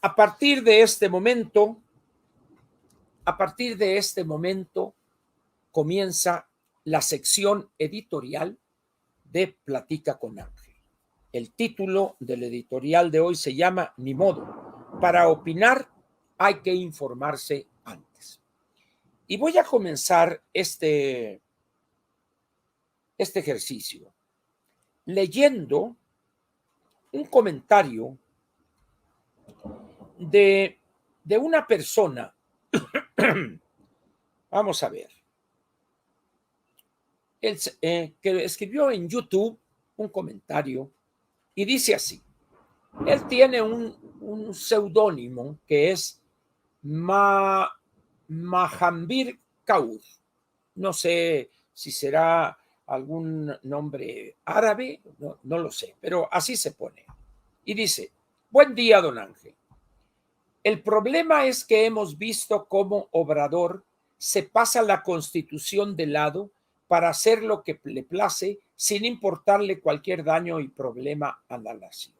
A partir de este momento, comienza la sección editorial de Platica con Ángel. El título del editorial de hoy se llama Ni modo, para opinar hay que informarse antes. Y voy a comenzar este ejercicio leyendo un comentario de una persona. Vamos a ver. Él, que escribió en YouTube un comentario y dice así. Él tiene un seudónimo que es Mahambir Kaur. No sé si será algún nombre árabe, no lo sé, pero así se pone. Y dice, buen día, don Ángel. El problema es que hemos visto cómo Obrador se pasa la Constitución de lado para hacer lo que le place sin importarle cualquier daño y problema a la nación.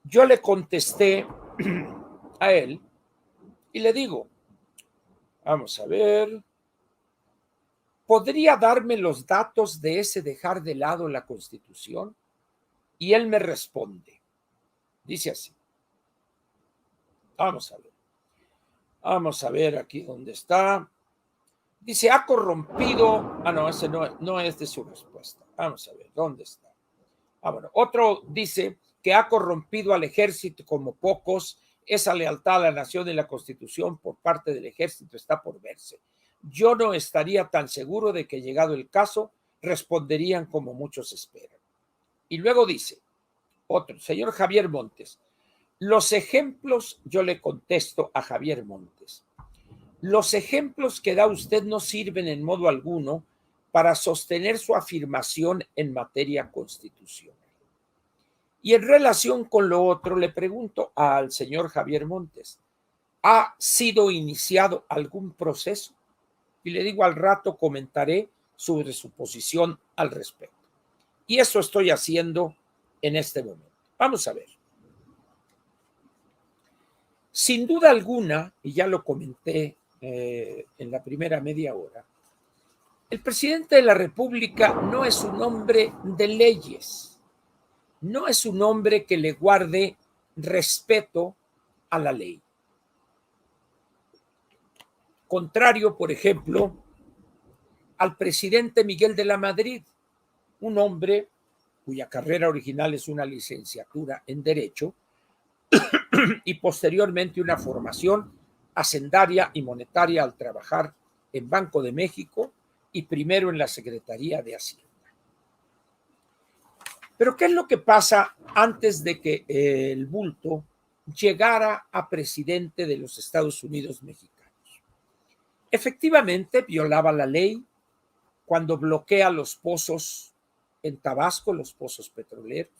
Yo le contesté a él y le digo, vamos a ver, ¿podría darme los datos de ese dejar de lado la Constitución? Y él me responde, dice así, vamos a ver aquí dónde está. Dice, ha corrompido, no, ese no es de su respuesta. Vamos a ver, ¿dónde está? Bueno, otro dice que ha corrompido al ejército como pocos. Esa lealtad a la nación y la Constitución por parte del ejército está por verse. Yo no estaría tan seguro de que, llegado el caso, responderían como muchos esperan. Y luego dice, otro, señor Javier Montes, los ejemplos, yo le contesto a Javier Montes, los ejemplos que da usted no sirven en modo alguno para sostener su afirmación en materia constitucional. Y en relación con lo otro, le pregunto al señor Javier Montes, ¿ha sido iniciado algún proceso? Y le digo, al rato comentaré sobre su posición al respecto. Y eso estoy haciendo en este momento. Vamos a ver. Sin duda alguna, y ya lo comenté en la primera media hora, el presidente de la República no es un hombre de leyes, no es un hombre que le guarde respeto a la ley. Contrario, por ejemplo, al presidente Miguel de la Madrid, un hombre cuya carrera original es una licenciatura en Derecho y posteriormente una formación hacendaria y monetaria al trabajar en Banco de México y primero en la Secretaría de Hacienda. Pero ¿qué es lo que pasa antes de que el bulto llegara a presidente de los Estados Unidos mexicanos? Efectivamente, violaba la ley cuando bloquea los pozos en Tabasco, los pozos petroleros.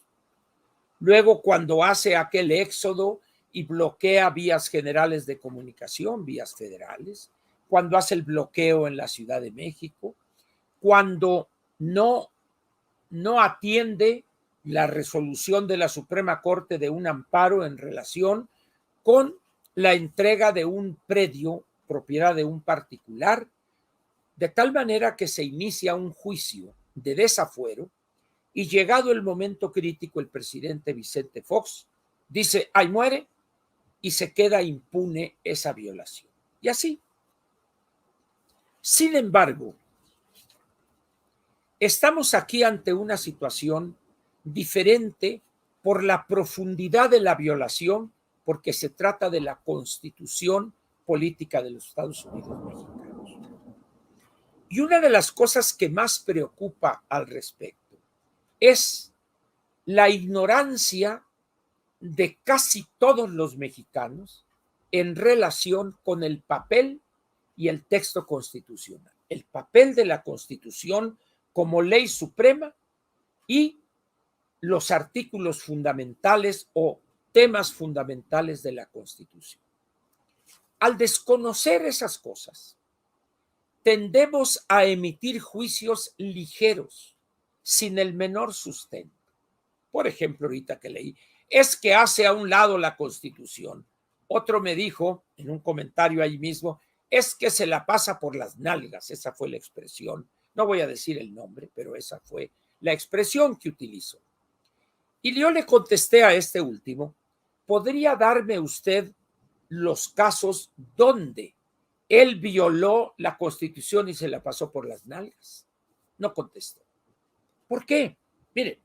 Luego, cuando hace aquel éxodo y bloquea vías generales de comunicación, vías federales, cuando hace el bloqueo en la Ciudad de México, cuando no atiende la resolución de la Suprema Corte de un amparo en relación con la entrega de un predio propiedad de un particular, de tal manera que se inicia un juicio de desafuero y, llegado el momento crítico, el presidente Vicente Fox dice, ¡ay, muere! Y se queda impune esa violación. Y así. Sin embargo, estamos aquí ante una situación diferente por la profundidad de la violación, porque se trata de la Constitución política de los Estados Unidos mexicanos. Y una de las cosas que más preocupa al respecto es la ignorancia de casi todos los mexicanos en relación con el papel y el texto constitucional, el papel de la Constitución como ley suprema y los artículos fundamentales o temas fundamentales de la Constitución. Al desconocer esas cosas, tendemos a emitir juicios ligeros, sin el menor sustento. Por ejemplo, ahorita que leí, es que hace a un lado la Constitución. Otro me dijo en un comentario ahí mismo, es que se la pasa por las nalgas. Esa fue la expresión. No voy a decir el nombre, pero esa fue la expresión que utilizó. Y yo le contesté a este último, ¿podría darme usted los casos donde él violó la Constitución y se la pasó por las nalgas? No contestó. ¿Por qué? Miren,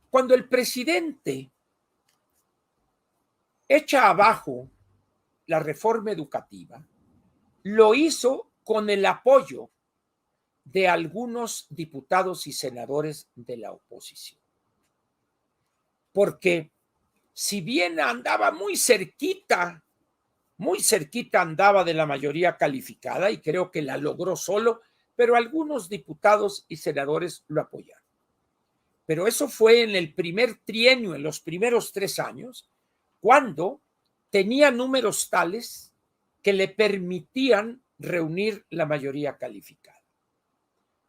cuando el presidente echa abajo la reforma educativa, lo hizo con el apoyo de algunos diputados y senadores de la oposición. Porque si bien andaba muy cerquita andaba de la mayoría calificada y creo que la logró solo, pero algunos diputados y senadores lo apoyaron. Pero eso fue en el primer trienio, en los primeros 3 años, cuando tenía números tales que le permitían reunir la mayoría calificada.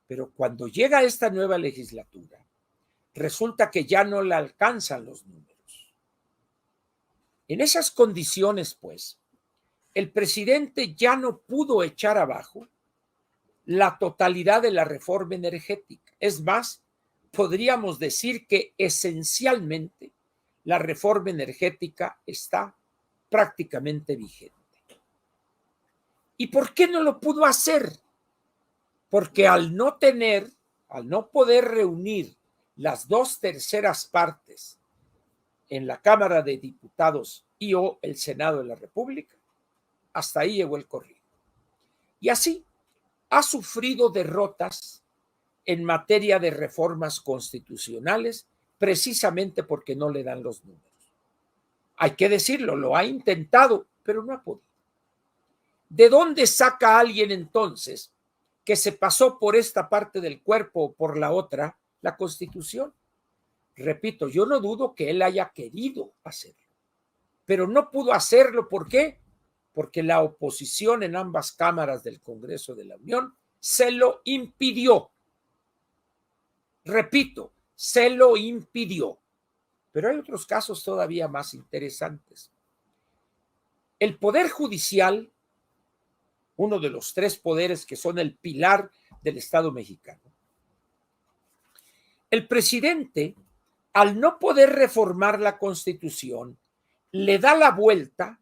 Pero cuando llega esta nueva legislatura, resulta que ya no le alcanzan los números. En esas condiciones, pues, el presidente ya no pudo echar abajo la totalidad de la reforma energética. Es más, podríamos decir que esencialmente la reforma energética está prácticamente vigente. ¿Y por qué no lo pudo hacer? Porque al no poder reunir las 2/3 partes en la Cámara de Diputados y o el Senado de la República, hasta ahí llegó el corrido. Y así ha sufrido derrotas en materia de reformas constitucionales precisamente porque no le dan los números. Hay que decirlo, lo ha intentado, pero no ha podido. ¿De dónde saca alguien entonces que se pasó por esta parte del cuerpo o por la otra la Constitución? Repito, yo no dudo que él haya querido hacerlo, pero no pudo hacerlo. ¿Por qué? Porque la oposición en ambas cámaras del Congreso de la Unión se lo impidió. Repito, se lo impidió. Pero hay otros casos todavía más interesantes. El Poder Judicial, uno de los 3 poderes que son el pilar del Estado mexicano, el presidente, al no poder reformar la Constitución, le da la vuelta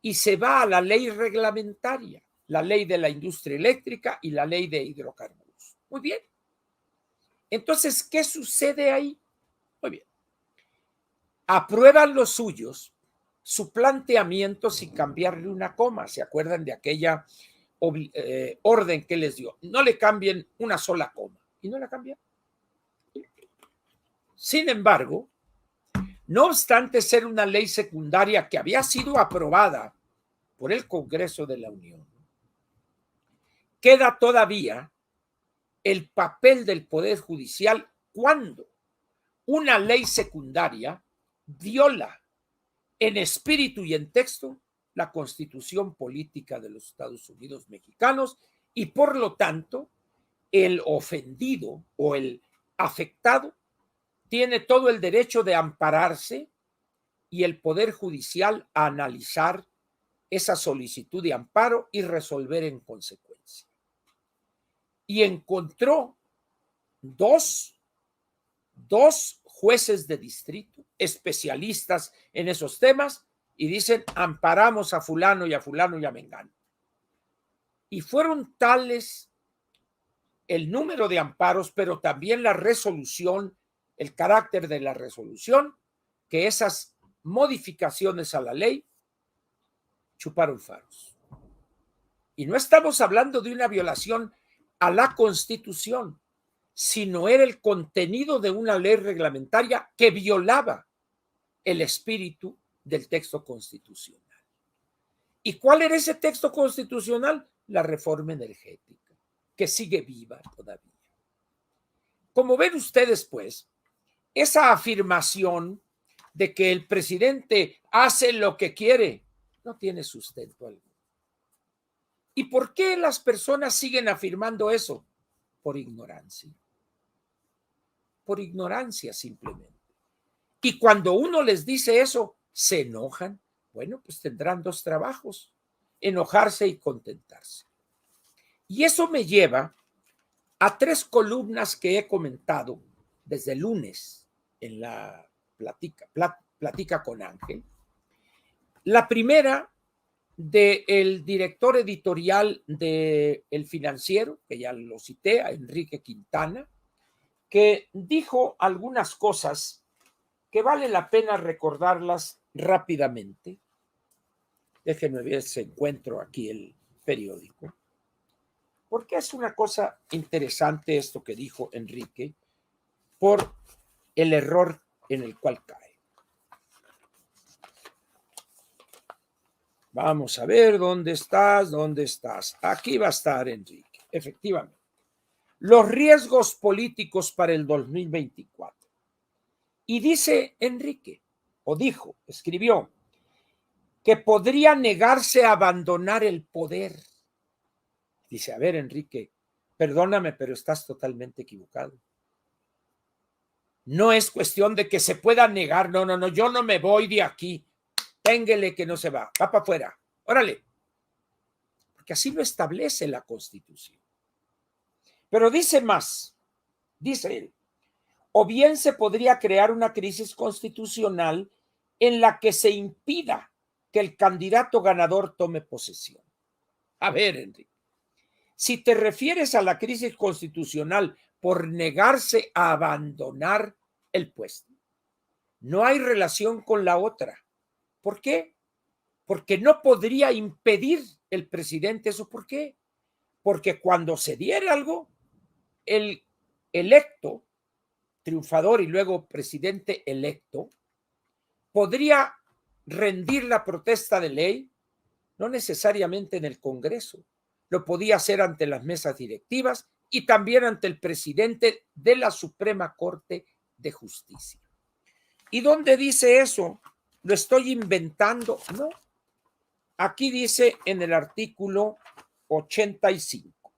y se va a la ley reglamentaria, la ley de la industria eléctrica y la ley de hidrocarburos. Muy bien. Entonces, ¿qué sucede ahí? Muy bien. Aprueban los suyos su planteamiento sin cambiarle una coma. ¿Se acuerdan de aquella orden que les dio? No le cambien una sola coma. Y no la cambian. Sin embargo, no obstante ser una ley secundaria que había sido aprobada por el Congreso de la Unión, queda todavía el papel del Poder Judicial cuando una ley secundaria viola en espíritu y en texto la Constitución política de los Estados Unidos mexicanos y por lo tanto el ofendido o el afectado tiene todo el derecho de ampararse y el Poder Judicial a analizar esa solicitud de amparo y resolver en consecuencia. Y encontró dos jueces de distrito, especialistas en esos temas, y dicen, amparamos a fulano y a mengano. Y fueron tales el número de amparos, pero también la resolución, el carácter de la resolución, que esas modificaciones a la ley chuparon faros. Y no estamos hablando de una violación a la Constitución, sino era el contenido de una ley reglamentaria que violaba el espíritu del texto constitucional. ¿Y cuál era ese texto constitucional? La reforma energética, que sigue viva todavía. Como ven ustedes, pues, esa afirmación de que el presidente hace lo que quiere no tiene sustento alguno. ¿Y por qué las personas siguen afirmando eso? Por ignorancia. Por ignorancia simplemente. Y cuando uno les dice eso, se enojan. Bueno, pues tendrán dos trabajos, enojarse y contentarse. Y eso me lleva a tres columnas que he comentado desde el lunes en la Platica con Ángel. La primera, del director editorial de El Financiero, que ya lo cité, a Enrique Quintana, que dijo algunas cosas que vale la pena recordarlas rápidamente. Déjenme ver si encuentro aquí el periódico, porque es una cosa interesante esto que dijo Enrique por el error en el cual cae. Vamos a ver dónde estás, dónde estás. Aquí va a estar Enrique, efectivamente. Los riesgos políticos para el 2024. Y dice Enrique, o dijo, escribió, que podría negarse a abandonar el poder. Dice, a ver, Enrique, perdóname, pero estás totalmente equivocado. No es cuestión de que se pueda negar, no, yo no me voy de aquí. Téngale que no se va para afuera. Órale. Porque así lo establece la Constitución. Pero dice más, dice él, o bien se podría crear una crisis constitucional en la que se impida que el candidato ganador tome posesión. A ver, Enrique, si te refieres a la crisis constitucional por negarse a abandonar el puesto, no hay relación con la otra. ¿Por qué? Porque no podría impedir el presidente eso. ¿Por qué? Porque cuando se diera algo, el electo, triunfador y luego presidente electo, podría rendir la protesta de ley, no necesariamente en el Congreso, lo podía hacer ante las mesas directivas y también ante el presidente de la Suprema Corte de Justicia. ¿Y dónde dice eso? ¿Lo estoy inventando? No. Aquí dice en el artículo 85.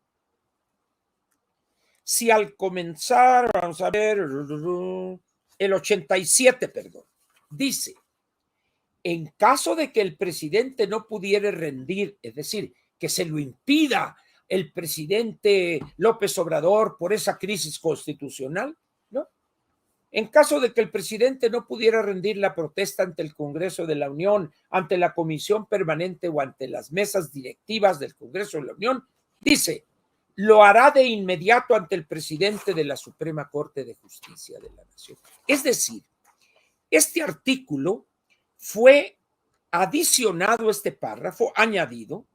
Si al comenzar, vamos a ver, el 87, perdón, dice, en caso de que el presidente no pudiera rendir, es decir, que se lo impida el presidente López Obrador por esa crisis constitucional, ¿no? En caso de que el presidente no pudiera rendir la protesta ante el Congreso de la Unión, ante la Comisión Permanente o ante las mesas directivas del Congreso de la Unión, dice, lo hará de inmediato ante el presidente de la Suprema Corte de Justicia de la Nación. Es decir, este artículo fue adicionado, este párrafo añadido,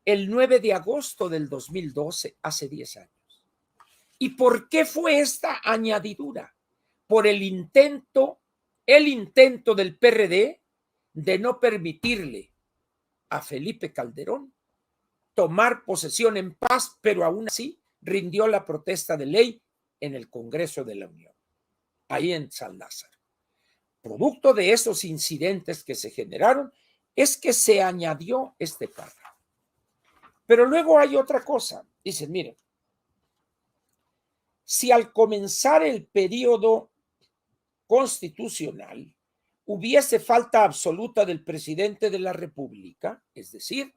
el 9 de agosto del 2012, hace 10 años. ¿Y por qué fue esta añadidura? Por el intento del PRD de no permitirle a Felipe Calderón tomar posesión en paz, pero aún así rindió la protesta de ley en el Congreso de la Unión, ahí en San Lázaro. Producto de esos incidentes que se generaron es que se añadió este párrafo. Pero luego hay otra cosa. Dicen, miren, si al comenzar el periodo constitucional hubiese falta absoluta del presidente de la República, es decir,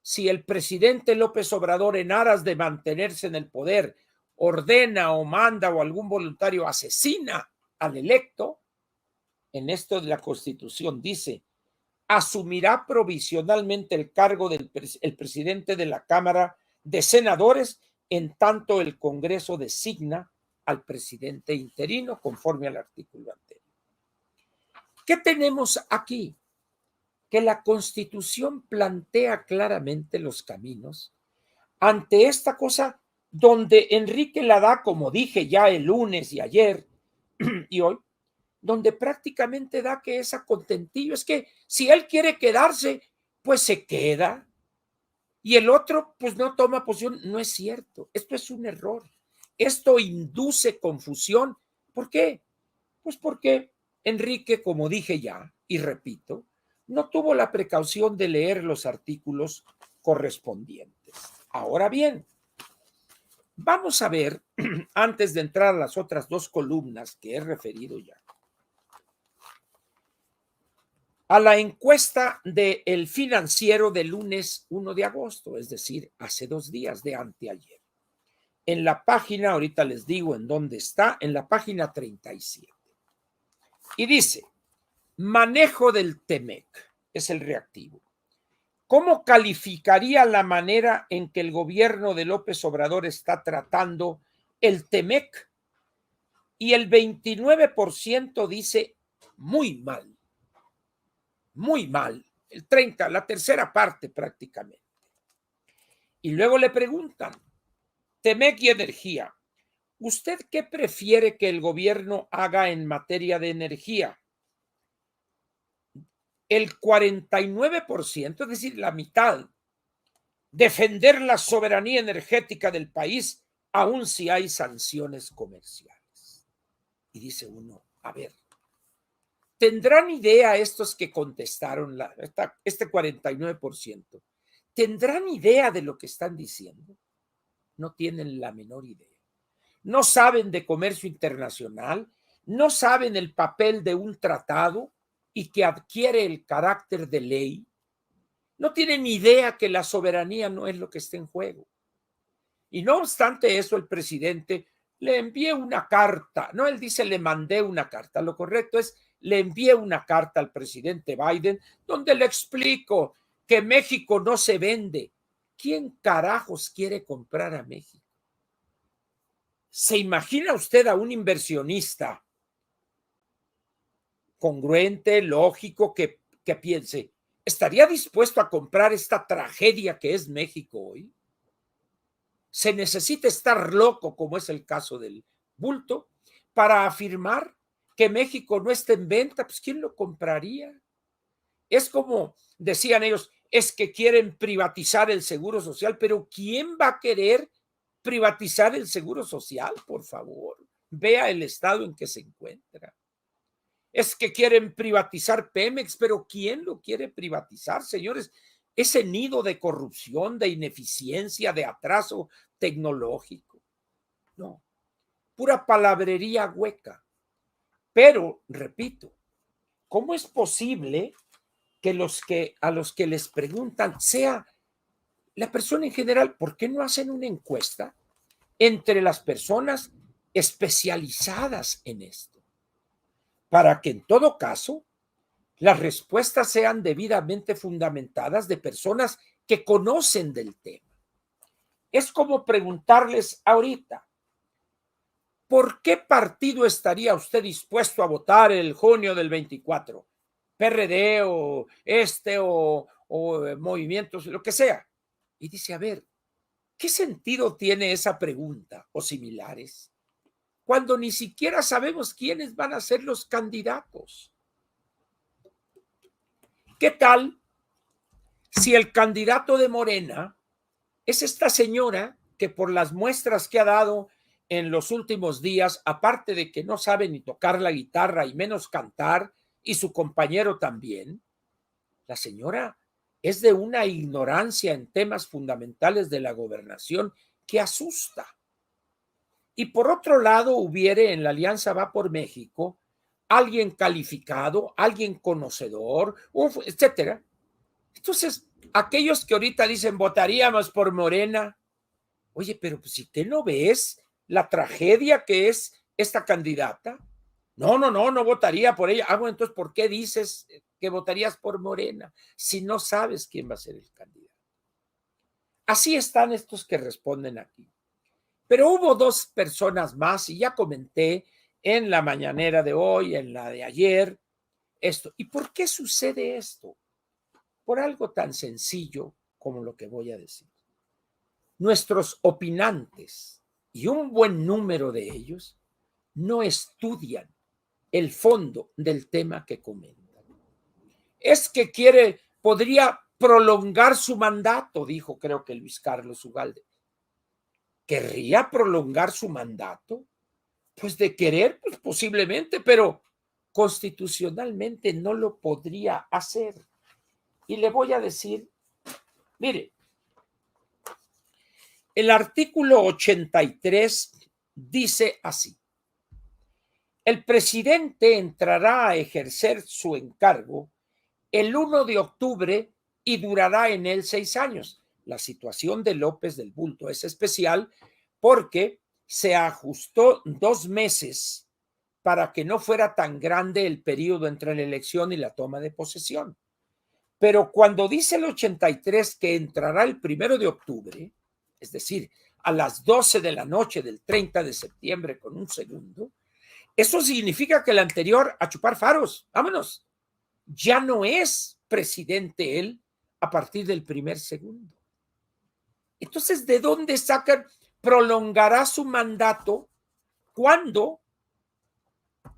si el presidente López Obrador, en aras de mantenerse en el poder, ordena o manda o algún voluntario asesina al electo, en esto de la Constitución dice, asumirá provisionalmente el cargo del presidente de la Cámara de Senadores en tanto el Congreso designa al presidente interino conforme al artículo anterior. ¿Qué tenemos aquí? Que la Constitución plantea claramente los caminos ante esta cosa donde Enrique la da, como dije ya el lunes y ayer y hoy, donde prácticamente da que es a contentillo. Es que si él quiere quedarse, pues se queda. Y el otro, pues no toma posición. No es cierto. Esto es un error. Esto induce confusión. ¿Por qué? Pues porque Enrique, como dije ya, y repito, no tuvo la precaución de leer los artículos correspondientes. Ahora bien, vamos a ver, antes de entrar a las otras dos columnas que he referido ya, a la encuesta del Financiero del lunes 1 de agosto, es decir, hace 2 días, de anteayer. En la página, ahorita les digo en dónde está, en la página 37. Y dice, manejo del TEMEC, es el reactivo. ¿Cómo calificaría la manera en que el gobierno de López Obrador está tratando el TEMEC? Y el 29% dice muy mal. Muy mal, el 30%, la tercera parte prácticamente. Y luego le preguntan, TEMEC y energía, ¿usted qué prefiere que el gobierno haga en materia de energía? El 49%, es decir, la mitad, defender la soberanía energética del país, aun si hay sanciones comerciales. Y dice uno, a ver, ¿tendrán idea estos que contestaron, este 49%? ¿Tendrán idea de lo que están diciendo? No tienen la menor idea. No saben de comercio internacional, no saben el papel de un tratado y que adquiere el carácter de ley. No tienen idea que la soberanía no es lo que está en juego. Y no obstante eso, el presidente le envié una carta. No, él dice le mandé una carta. Lo correcto es le envié una carta al presidente Biden donde le explico que México no se vende. ¿Quién carajos quiere comprar a México? ¿Se imagina usted a un inversionista congruente, lógico, que piense, ¿estaría dispuesto a comprar esta tragedia que es México hoy? Se necesita estar loco, como es el caso del bulto, para afirmar que México no está en venta. Pues ¿quién lo compraría? Es como decían ellos, es que quieren privatizar el seguro social, pero ¿quién va a querer privatizar el seguro social? Por favor, vea el estado en que se encuentra. Es que quieren privatizar Pemex, pero ¿quién lo quiere privatizar, señores? Ese nido de corrupción, de ineficiencia, de atraso tecnológico. No, pura palabrería hueca. Pero, repito, ¿cómo es posible que a los que les preguntan sea la persona en general? ¿Por qué no hacen una encuesta entre las personas especializadas en esto? Para que en todo caso las respuestas sean debidamente fundamentadas de personas que conocen del tema. Es como preguntarles ahorita, ¿por qué partido estaría usted dispuesto a votar el junio del 24? PRD o movimientos, lo que sea. Y dice, a ver, ¿qué sentido tiene esa pregunta o similares cuando ni siquiera sabemos quiénes van a ser los candidatos? ¿Qué tal si el candidato de Morena es esta señora que por las muestras que ha dado en los últimos días, aparte de que no sabe ni tocar la guitarra y menos cantar, y su compañero también, la señora es de una ignorancia en temas fundamentales de la gobernación que asusta? Y por otro lado, hubiere en la Alianza Va por México alguien calificado, alguien conocedor, etcétera. Entonces, aquellos que ahorita dicen votaríamos por Morena, oye, pero pues, si te no ves la tragedia que es esta candidata, no votaría por ella. Bueno, entonces, ¿por qué dices que votarías por Morena si no sabes quién va a ser el candidato? Así están estos que responden aquí. Pero hubo 2 personas más, y ya comenté en la mañanera de hoy, en la de ayer, esto. ¿Y por qué sucede esto? Por algo tan sencillo como lo que voy a decir. Nuestros opinantes, y un buen número de ellos, no estudian el fondo del tema que comentan. Es que podría prolongar su mandato, dijo creo que Luis Carlos Ugalde. ¿Querría prolongar su mandato? Pues de querer, pues posiblemente, pero constitucionalmente no lo podría hacer. Y le voy a decir, mire, el artículo 83 dice así: el presidente entrará a ejercer su encargo el 1 de octubre y durará en él 6 años. La situación de López del Bulto es especial porque se ajustó 2 meses para que no fuera tan grande el periodo entre la elección y la toma de posesión. Pero cuando dice el 83 que entrará el 1 de octubre, es decir, a las 12 de la noche del 30 de septiembre con un segundo, eso significa que el anterior a chupar faros, vámonos, ya no es presidente él a partir del 1 segundo. Entonces, ¿de dónde sacan? Prolongará su mandato cuando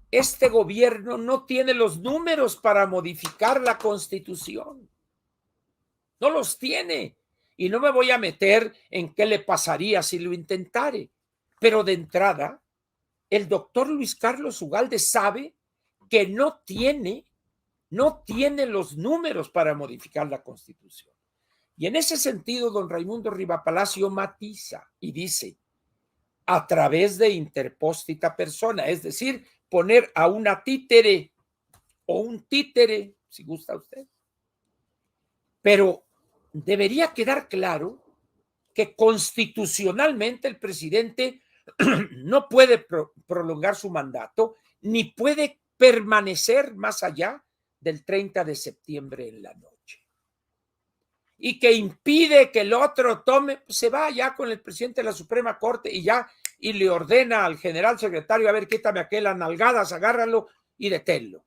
este gobierno no tiene los números para modificar la Constitución. No los tiene. Y no me voy a meter en qué le pasaría si lo intentare. Pero de entrada, el doctor Luis Carlos Ugalde sabe que no tiene los números para modificar la Constitución. Y en ese sentido, don Raimundo Rivapalacio matiza y dice, a través de interpóstita persona, es decir, poner a una títere o un títere, si gusta usted. Pero debería quedar claro que constitucionalmente el presidente no puede prolongar su mandato ni puede permanecer más allá del 30 de septiembre en la noche. Y que impide que el otro tome, pues se va ya con el presidente de la Suprema Corte y le ordena al general secretario, a ver, quítame aquellas nalgadas, agárralo y deténlo.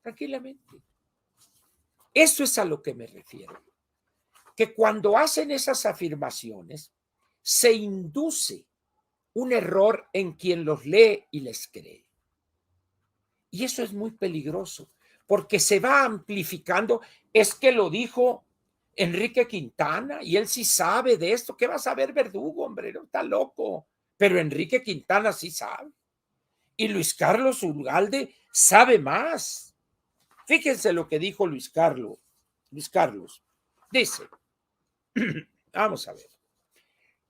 Tranquilamente. Eso es a lo que me refiero. Que cuando hacen esas afirmaciones, se induce un error en quien los lee y les cree. Y eso es muy peligroso, porque se va amplificando. Es que lo dijo Enrique Quintana y él sí sabe de esto. ¿Qué va a saber Verdugo, hombre? No, está loco. Pero Enrique Quintana sí sabe. Y Luis Carlos Ugalde sabe más. Fíjense lo que dijo Luis Carlos. Luis Carlos dice, vamos a ver.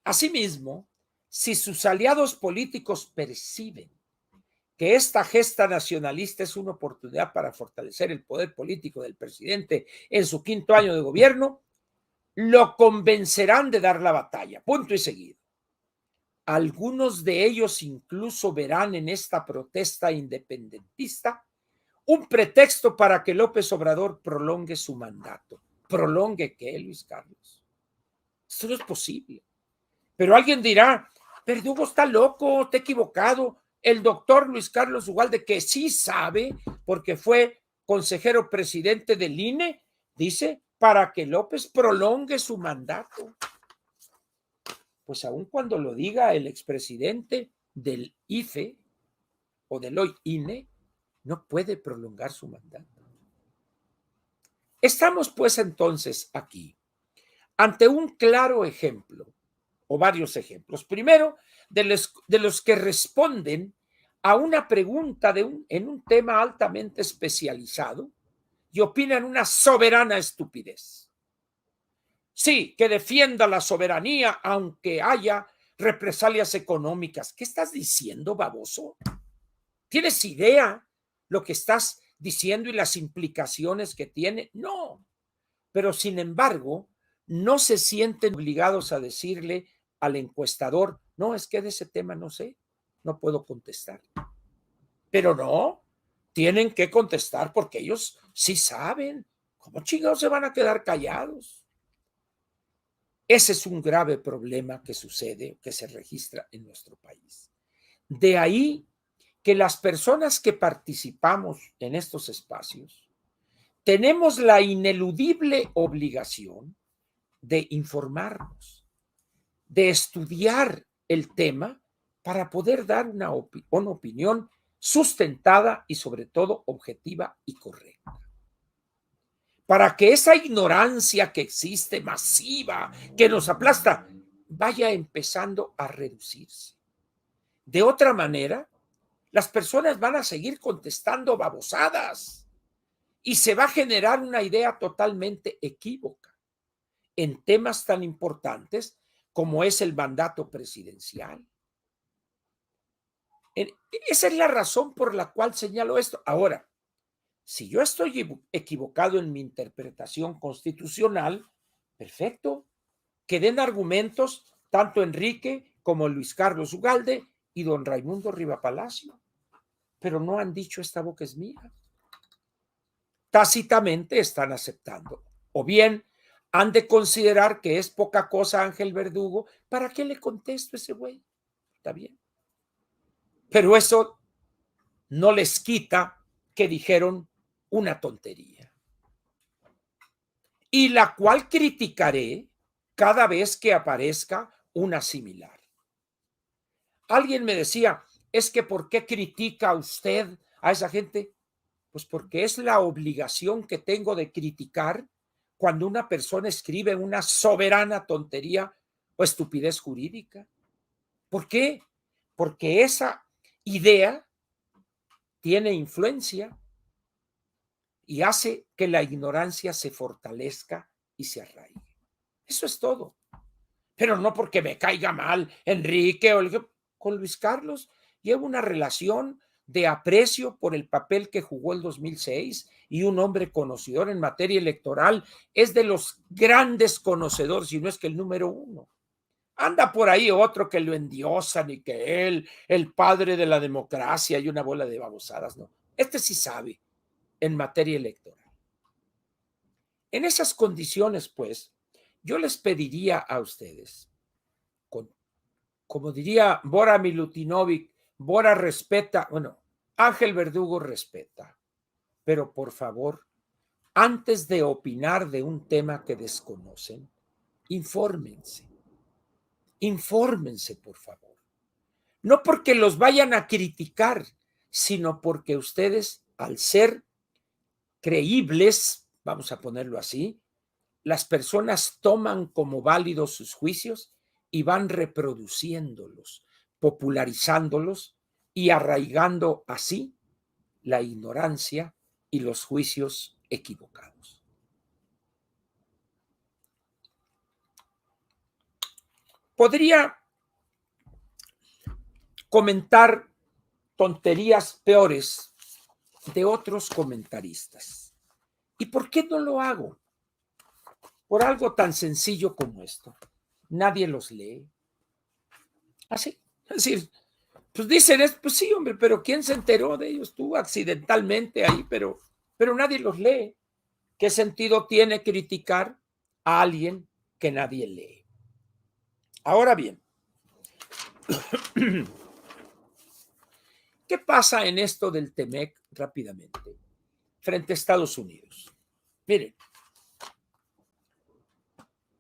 Asimismo, si sus aliados políticos perciben que esta gesta nacionalista es una oportunidad para fortalecer el poder político del presidente en su 5º año de gobierno, lo convencerán de dar la batalla, punto y seguido. Algunos de ellos incluso verán en esta protesta independentista un pretexto para que López Obrador prolongue su mandato. ¿Prolongue qué, Luis Carlos? Esto no es posible. Pero alguien dirá, Verdugo está loco, está equivocado. El doctor Luis Carlos Ugalde, que sí sabe, porque fue consejero presidente del INE, dice, para que López prolongue su mandato. Pues aun cuando lo diga el expresidente del IFE o del hoy INE, no puede prolongar su mandato. Estamos pues entonces aquí ante un claro ejemplo o varios ejemplos. Primero, de los que responden a una pregunta en un tema altamente especializado y opinan una soberana estupidez. Sí, que defienda la soberanía aunque haya represalias económicas. ¿Qué estás diciendo, baboso? ¿Tienes idea lo que estás diciendo y las implicaciones que tiene? No, pero sin embargo, no se sienten obligados a decirle al encuestador, no, es que de ese tema no sé, no puedo contestar. Pero no, tienen que contestar porque ellos sí saben. ¿Cómo chingados se van a quedar callados? Ese es un grave problema que sucede, que se registra en nuestro país. De ahí que las personas que participamos en estos espacios tenemos la ineludible obligación de informarnos, de estudiar el tema para poder dar una opinión sustentada y sobre todo objetiva y correcta. Para que esa ignorancia que existe masiva, que nos aplasta, vaya empezando a reducirse. De otra manera, las personas van a seguir contestando babosadas y se va a generar una idea totalmente equívoca en temas tan importantes como es el mandato presidencial. Esa es la razón por la cual señalo esto. Ahora, Si yo estoy equivocado en mi interpretación constitucional, perfecto, que den argumentos tanto Enrique como Luis Carlos Ugalde y don Raimundo Rivapalacio, pero no han dicho esta boca es mía. Tácitamente están aceptando. O bien han de considerar que es poca cosa Ángel Verdugo. ¿Para qué le contesto a ese güey? Está bien. Pero eso no les quita que dijeron una tontería. Y la cual criticaré cada vez que aparezca una similar. Alguien me decía, es que ¿por qué critica usted a esa gente? Pues porque es la obligación que tengo de criticar cuando una persona escribe una soberana tontería o estupidez jurídica. ¿Por qué? Porque esa idea tiene influencia y hace que la ignorancia se fortalezca y se arraigue. Eso es todo. Pero no porque me caiga mal Enrique o con Luis Carlos. Llevo una relación de aprecio por el papel que jugó el 2006 y un hombre conocedor en materia electoral. Es de los grandes conocedores, si no es que el número uno. Anda por ahí otro que lo endiosan y que él, el padre de la democracia y una bola de babosadas, ¿no? Este sí sabe en materia electoral. En esas condiciones, pues, yo les pediría a ustedes, como diría Bora Milutinovic, Bora respeta, bueno, Ángel Verdugo respeta, pero por favor, antes de opinar de un tema que desconocen, infórmense, infórmense, por favor. No porque los vayan a criticar, sino porque ustedes, al ser creíbles, vamos a ponerlo así, las personas toman como válidos sus juicios y van reproduciéndolos, popularizándolos y arraigando así la ignorancia y los juicios equivocados. Podría comentar tonterías peores de otros comentaristas. ¿Y por qué no lo hago? Por algo tan sencillo como esto. Nadie los lee. Así. Es decir, pues dicen, pues sí, hombre, pero ¿quién se enteró de ellos? Tú accidentalmente ahí, pero nadie los lee. ¿Qué sentido tiene criticar a alguien que nadie lee? Ahora bien, ¿qué pasa en esto del TEMEC rápidamente frente a Estados Unidos? Miren,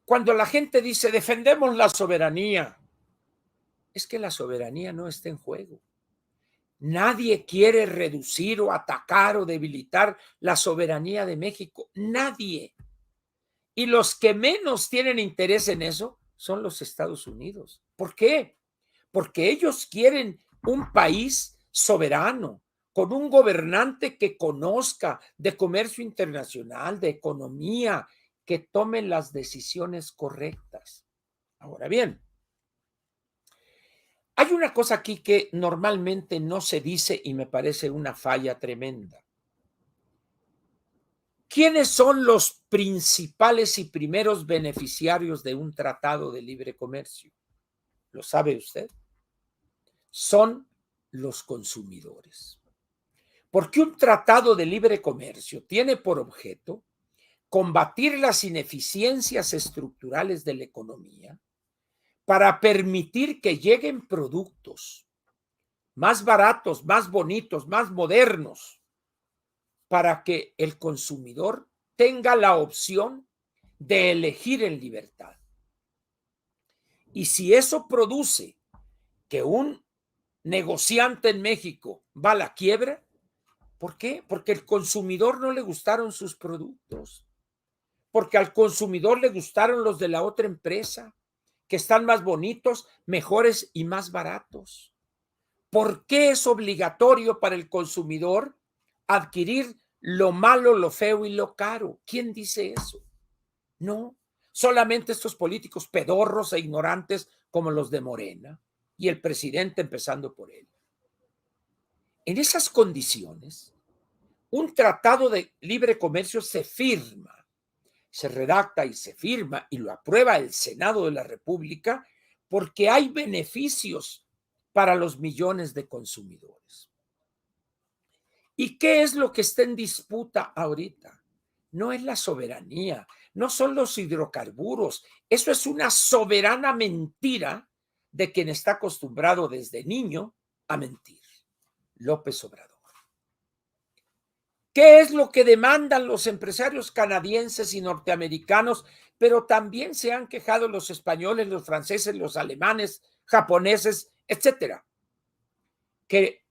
cuando la gente dice defendemos la soberanía, es que la soberanía no está en juego. Nadie quiere reducir o atacar o debilitar la soberanía de México. Nadie. Y los que menos tienen interés en eso son los Estados Unidos. ¿Por qué? Porque ellos quieren un país soberano, con un gobernante que conozca de comercio internacional, de economía, que tome las decisiones correctas. Ahora bien, hay una cosa aquí que normalmente no se dice y me parece una falla tremenda. ¿Quiénes son los principales y primeros beneficiarios de un tratado de libre comercio? ¿Lo sabe usted? Son los consumidores. Porque un tratado de libre comercio tiene por objeto combatir las ineficiencias estructurales de la economía para permitir que lleguen productos más baratos, más bonitos, más modernos, para que el consumidor tenga la opción de elegir en libertad. Y si eso produce que un negociante en México va a la quiebra, ¿por qué? Porque al consumidor no le gustaron sus productos, porque al consumidor le gustaron los de la otra empresa, que están más bonitos, mejores y más baratos. ¿Por qué es obligatorio para el consumidor adquirir lo malo, lo feo y lo caro? ¿Quién dice eso? No, solamente estos políticos pedorros e ignorantes como los de Morena y el presidente empezando por él. En esas condiciones, un tratado de libre comercio se firma, se redacta y se firma y lo aprueba el Senado de la República porque hay beneficios para los millones de consumidores. ¿Y qué es lo que está en disputa ahorita? No es la soberanía, no son los hidrocarburos. Eso es una soberana mentira de quien está acostumbrado desde niño a mentir. López Obrador. ¿Qué es lo que demandan los empresarios canadienses y norteamericanos? Pero también se han quejado los españoles, los franceses, los alemanes, japoneses, etcétera. Que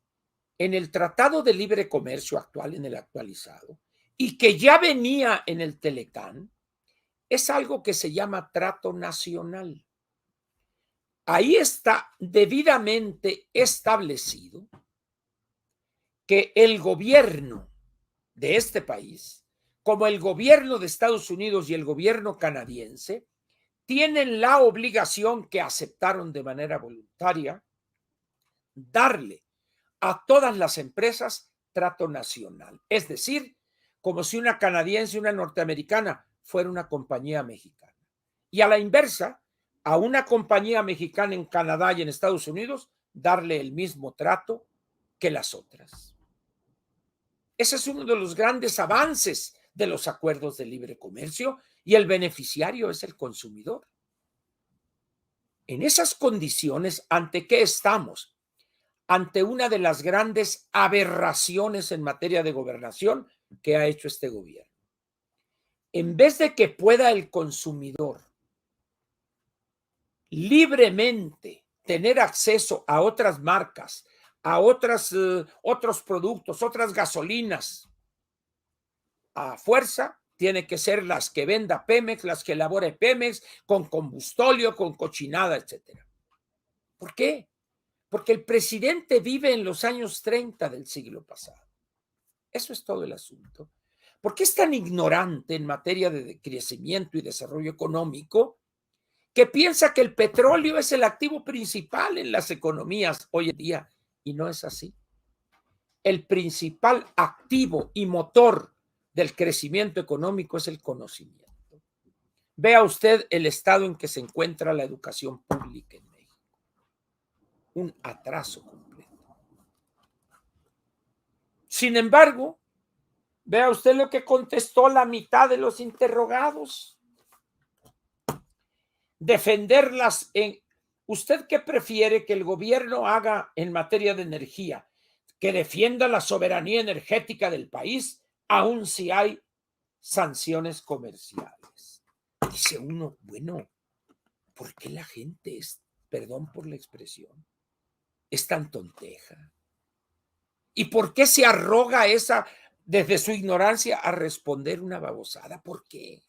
en el Tratado de Libre Comercio actual, en el actualizado, y que ya venía en el Telecán, es algo que se llama trato nacional. Ahí está debidamente establecido que el gobierno de este país, como el gobierno de Estados Unidos y el gobierno canadiense, tienen la obligación que aceptaron de manera voluntaria darle a todas las empresas trato nacional. Es decir, como si una canadiense y una norteamericana fuera una compañía mexicana. Y a la inversa, a una compañía mexicana en Canadá y en Estados Unidos, darle el mismo trato que las otras. Ese es uno de los grandes avances de los acuerdos de libre comercio y el beneficiario es el consumidor. En esas condiciones, ¿ante qué estamos? Ante una de las grandes aberraciones en materia de gobernación que ha hecho este gobierno. En vez de que pueda el consumidor libremente tener acceso a otras marcas, a otros productos, otras gasolinas, a fuerza, tiene que ser las que venda Pemex, las que elabore Pemex, con combustóleo, con cochinada, etcétera. ¿Por qué? Porque el presidente vive en los años 30 del siglo pasado. Eso es todo el asunto. ¿Por qué es tan ignorante en materia de crecimiento y desarrollo económico que piensa que el petróleo es el activo principal en las economías hoy en día? Y no es así. El principal activo y motor del crecimiento económico es el conocimiento. Vea usted el estado en que se encuentra la educación pública en México. Un atraso completo. Sin embargo, vea usted lo que contestó la mitad de los interrogados. Defenderlas en... ¿Usted qué prefiere que el gobierno haga en materia de energía? ¿Que defienda la soberanía energética del país, aun si hay sanciones comerciales? Dice uno, bueno, ¿por qué la gente es, perdón por la expresión, es tan tonteja? ¿Y por qué se arroga esa, desde su ignorancia, a responder una babosada? ¿Por qué?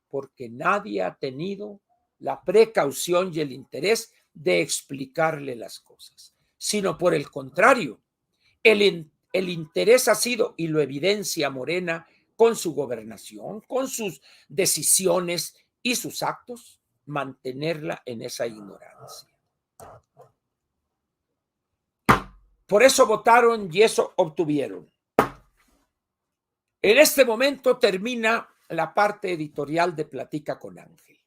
Porque nadie ha tenido la precaución y el interés de explicarle las cosas, sino por el contrario, el interés ha sido, y lo evidencia Morena con su gobernación, con sus decisiones y sus actos, mantenerla en esa ignorancia. Por eso votaron y eso obtuvieron. En este momento termina la parte editorial de Platica con Ángel.